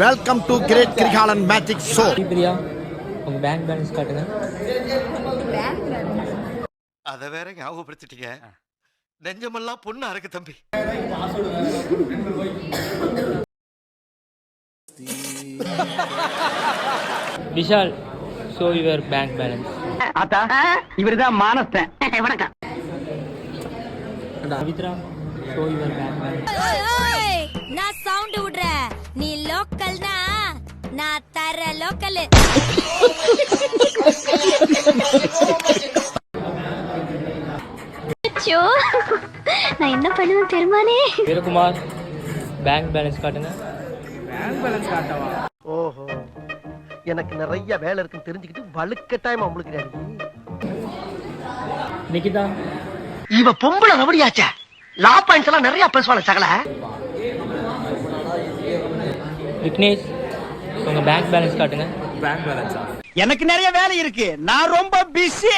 Welcome to great Kirikalan magic show. Priya, உங்க bank balance காட்டுங்க. அத வேற ஞாபகப்படுத்திட்டீங்க. நெஞ்சமெல்லாம் பொண்ணா இருக்கு தம்பி. Vishal, show your bank balance. ஆத்தா, இவர்தான் மானஸ்தன். வணக்கம். Pavithra, show your bank balance. நான் சவுண்ட் விடுறேன், நீ லோக்கல்னா நான் தர லோக்கல். நான் என்ன பண்ணுவேன் பெருமானே. வீரகுமார், பேங்க் பேலன்ஸ் காட்டுங்க. பேங்க் பேலன்ஸ் காட்டவா? ஓஹோ, எனக்கு நிறைய வேலை இருக்குன்னு தெரிஞ்சுக்கிட்டு வலுக்கட்டாயமா உங்களுக்கு நிகிதா, இவ பொம்பளை ரவடியாச்சே. லா பாயிண்ட்ஸ் எல்லாம் நிறைய பேசுவாங்க சகல. விக்னேஷ், உங்க பேங்க் பேலன்ஸ் காட்டுங்க. பேங்க் பேலன்ஸா? எனக்கு நிறைய வேலை இருக்கு, நான் ரொம்ப பிஸி.